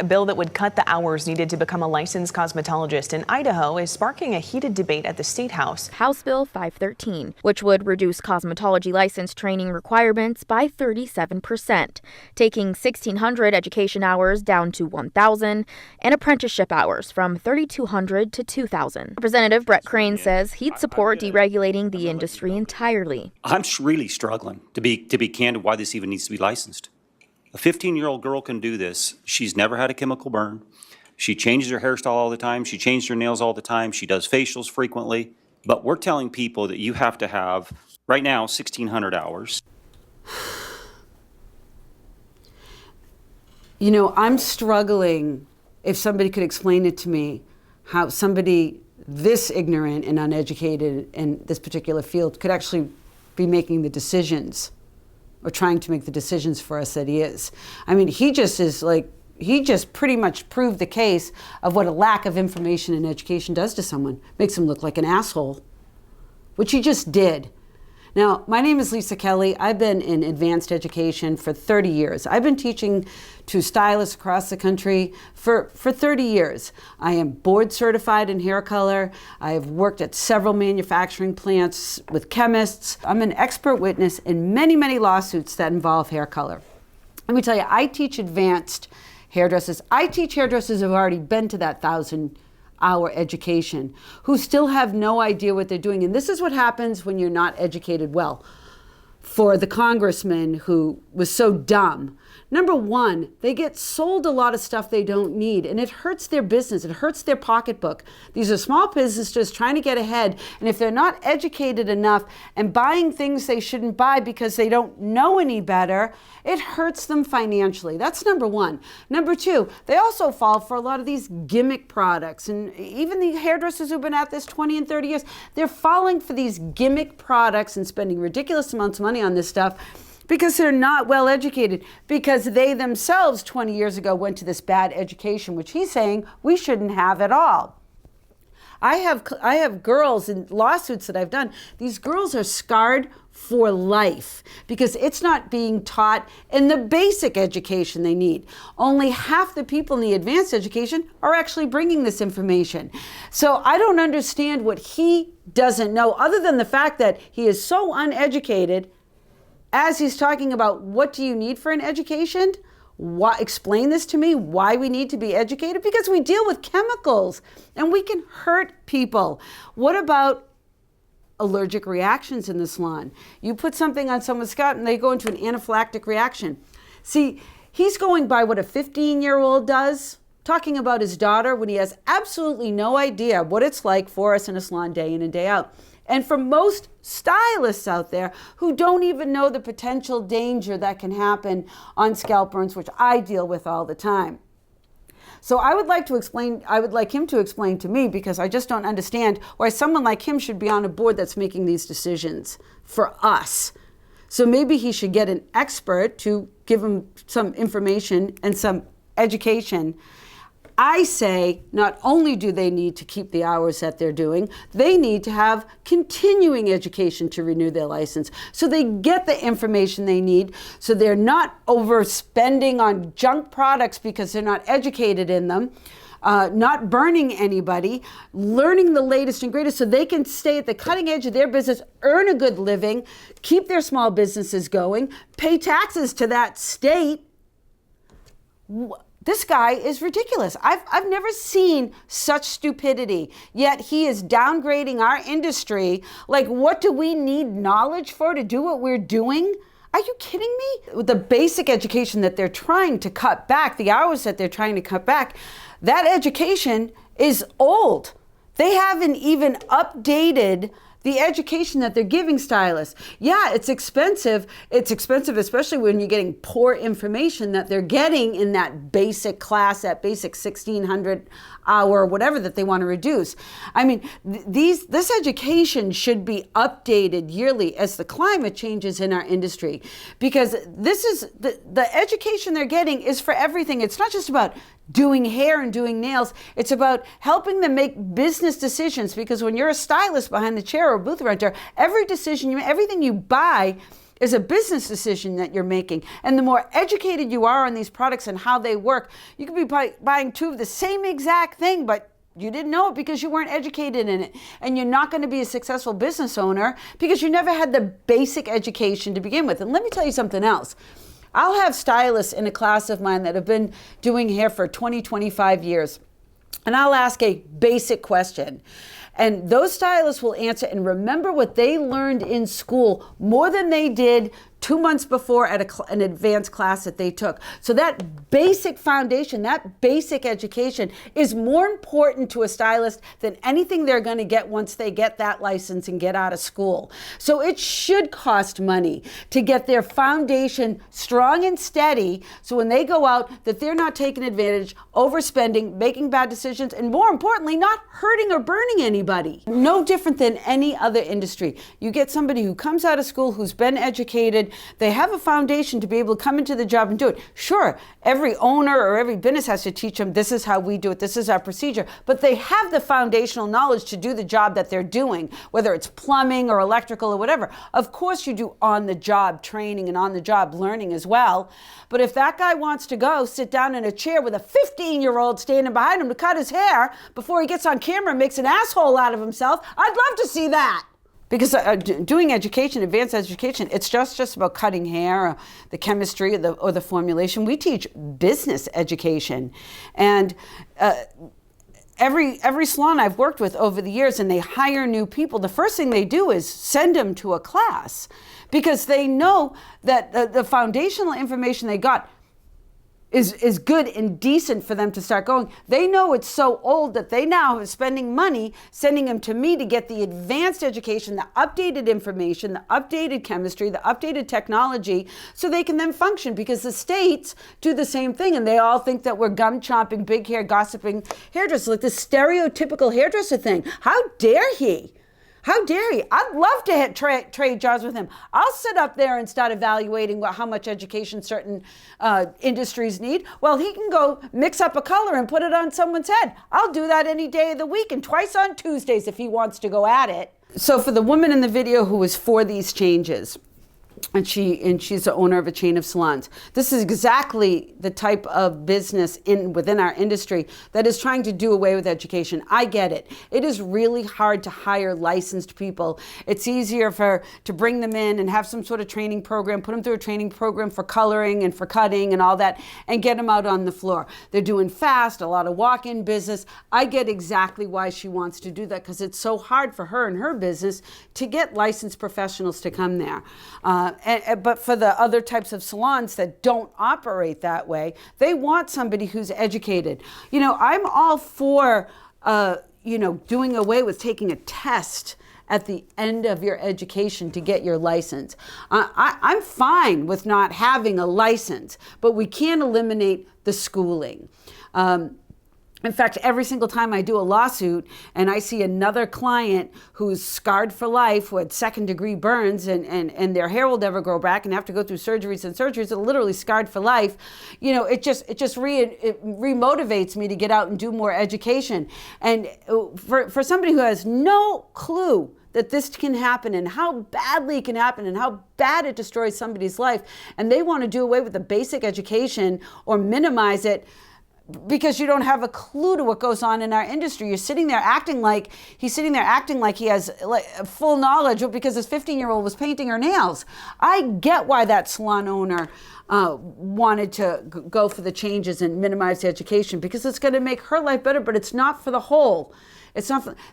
A bill that would cut the hours needed to become a licensed cosmetologist in Idaho is sparking a heated debate at the State House. House Bill 513, which would reduce cosmetology license training requirements by 37%, taking 1,600 education hours down to 1,000 and apprenticeship hours from 3,200 to 2,000. Representative Brett Crane says he'd support deregulating the industry entirely. I'm really struggling, to be candid, why this even needs to be licensed. A 15-year-old girl can do this. She's never had a chemical burn. She changes her hairstyle all the time. She changes her nails all the time. She does facials frequently. But we're telling people that you have to have, right now, 1,600 hours. You know, I'm struggling, if somebody could explain it to me, how somebody this ignorant and uneducated in this particular field could actually be making the decisions or trying to make the decisions for us that he is. I mean, he just pretty much proved the case of what a lack of information and education does to someone. Makes him look like an asshole, which he just did. Now, my name is Lisa Kelley. I've been in advanced education for 30 years. I've been teaching to stylists across the country for 30 years. I am board certified in hair color. I have worked at several manufacturing plants with chemists. I'm an expert witness in many, many lawsuits that involve hair color. Let me tell you, I teach advanced hairdressers. I teach hairdressers who have already been to that 1,000-hour education, who still have no idea what they're doing. And this is what happens when you're not educated well. For the congressman who was so dumb, number one, they get sold a lot of stuff they don't need, and it hurts their business. It hurts their pocketbook. These are small businesses trying to get ahead, and if they're not educated enough and buying things they shouldn't buy because they don't know any better, it hurts them financially. That's number one. Number two, they also fall for a lot of these gimmick products, and even the hairdressers who've been at this 20 and 30 years, they're falling for these gimmick products and spending ridiculous amounts of money on this stuff because they're not well educated, because they themselves 20 years ago went to this bad education, which he's saying we shouldn't have at all. I have girls in lawsuits that I've done. These girls are scarred for life because it's not being taught in the basic education they need. Only half the people in the advanced education are actually bringing this information. So I don't understand what he doesn't know, other than the fact that he is so uneducated as he's talking about what do you need for an education. Explain this to me, why we need to be educated, because we deal with chemicals and we can hurt people. What about allergic reactions in the salon? You put something on someone's scalp and they go into an anaphylactic reaction. See, he's going by what a 15-year-old does, talking about his daughter when he has absolutely no idea what it's like for us in a salon day in and day out. And for most stylists out there who don't even know the potential danger that can happen on scalp burns, which I deal with all the time. So I would like him to explain to me, because I just don't understand why someone like him should be on a board that's making these decisions for us. So maybe he should get an expert to give him some information and some education. I say not only do they need to keep the hours that they're doing, they need to have continuing education to renew their license so they get the information they need, so they're not overspending on junk products because they're not educated in them, not burning anybody, learning the latest and greatest so they can stay at the cutting edge of their business, earn a good living, keep their small businesses going, pay taxes to that state. This guy is ridiculous. I've never seen such stupidity, yet he is downgrading our industry. Like, what do we need knowledge for to do what we're doing? Are you kidding me? With the basic education that they're trying to cut back, the hours that they're trying to cut back, that education is old. They haven't even updated the education that they're giving stylists. Yeah, it's expensive. It's expensive, especially when you're getting poor information that they're getting in that basic class, that basic 1,600 hour, whatever that they want to reduce. I mean, this education should be updated yearly as the climate changes in our industry, because this is the education they're getting is for everything. It's not just about doing hair and doing nails. It's about helping them make business decisions, because when you're a stylist behind the chair or a booth renter, every decision you make, everything you buy is a business decision that you're making. And the more educated you are on these products and how they work, you could be buying two of the same exact thing, but you didn't know it because you weren't educated in it. And you're not going to be a successful business owner because you never had the basic education to begin with. And let me tell you something else. I'll have stylists in a class of mine that have been doing hair for 20, 25 years. And I'll ask a basic question. And those stylists will answer and remember what they learned in school more than they did 2 months before at an advanced class that they took. So that basic foundation, that basic education is more important to a stylist than anything they're going to get once they get that license and get out of school. So it should cost money to get their foundation strong and steady so when they go out that they're not taking advantage, overspending, making bad decisions, and more importantly, not hurting or burning anybody. No different than any other industry. You get somebody who comes out of school who's been educated, they have a foundation to be able to come into the job and do it. Sure, every owner or every business has to teach them, this is how we do it, this is our procedure, but they have the foundational knowledge to do the job that they're doing, whether it's plumbing or electrical or whatever. Of course you do on-the-job training and on-the-job learning as well, but if that guy wants to go sit down in a chair with a 15-year-old standing behind him to cut his hair before he gets on camera and makes an asshole out of himself, I'd love to see that. Because doing education, advanced education, it's just about cutting hair, or the chemistry, or the formulation. We teach business education. And every salon I've worked with over the years, and they hire new people, the first thing they do is send them to a class. Because they know that the foundational information they got is good and decent for them to start going. They know it's so old that they now are spending money sending them to me to get the advanced education, the updated information, the updated chemistry, the updated technology, so they can then function, because the states do the same thing and they all think that we're gum chomping, big hair, gossiping hairdressers, like this stereotypical hairdresser thing. How dare he? How dare he? I'd love to trade jobs with him. I'll sit up there and start evaluating how much education certain industries need. Well, he can go mix up a color and put it on someone's head. I'll do that any day of the week and twice on Tuesdays if he wants to go at it. So for the woman in the video who was for these changes, and she's the owner of a chain of salons. This is exactly the type of business within our industry that is trying to do away with education. I get it. It is really hard to hire licensed people. It's easier to bring them in and have some sort of training program, put them through a training program for coloring and for cutting and all that, and get them out on the floor. They're doing fast, a lot of walk-in business. I get exactly why she wants to do that, because it's so hard for her and her business to get licensed professionals to come there. But for the other types of salons that don't operate that way, they want somebody who's educated. I'm all for, doing away with taking a test at the end of your education to get your license. I'm fine with not having a license, but we can't eliminate the schooling. In fact, every single time I do a lawsuit and I see another client who's scarred for life, who had second-degree burns and their hair will never grow back and have to go through surgeries and surgeries, that are literally scarred for life, it just remotivates me to get out and do more education. And for somebody who has no clue that this can happen and how badly it can happen and how bad it destroys somebody's life, and they want to do away with the basic education or minimize it, because you don't have a clue to what goes on in our industry. He's sitting there acting like he has full knowledge because his 15-year-old was painting her nails. I get why that salon owner wanted to go for the changes and minimize the education, because it's going to make her life better, but it's not for the whole.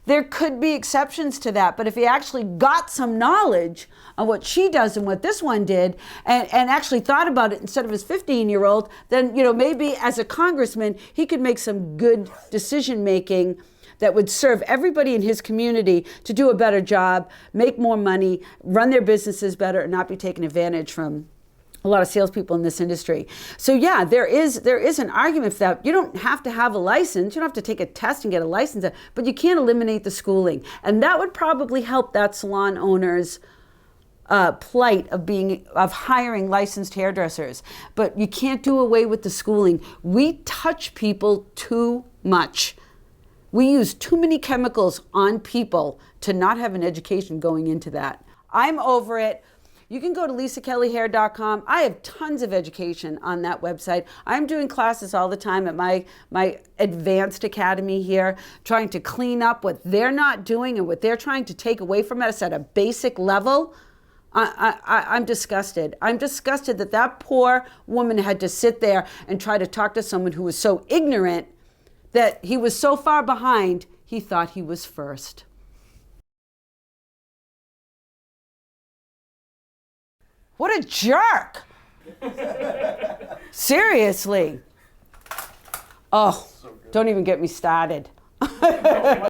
There could be exceptions to that, but if he actually got some knowledge on what she does and what this one did, and actually thought about it instead of his 15-year-old, then maybe as a congressman he could make some good decision making that would serve everybody in his community to do a better job, make more money, run their businesses better, and not be taken advantage from a lot of salespeople in this industry. So yeah, there is an argument for that. You don't have to have a license. You don't have to take a test and get a license, but you can't eliminate the schooling. And that would probably help that salon owner's plight of hiring licensed hairdressers. But you can't do away with the schooling. We touch people too much. We use too many chemicals on people to not have an education going into that. I'm over it. You can go to lisakelleyhair.com. I have tons of education on that website. I'm doing classes all the time at my advanced academy here, trying to clean up what they're not doing and what they're trying to take away from us at a basic level. I'm disgusted. I'm disgusted that that poor woman had to sit there and try to talk to someone who was so ignorant that he was so far behind, he thought he was first. What a jerk! Seriously. Oh, don't even get me started.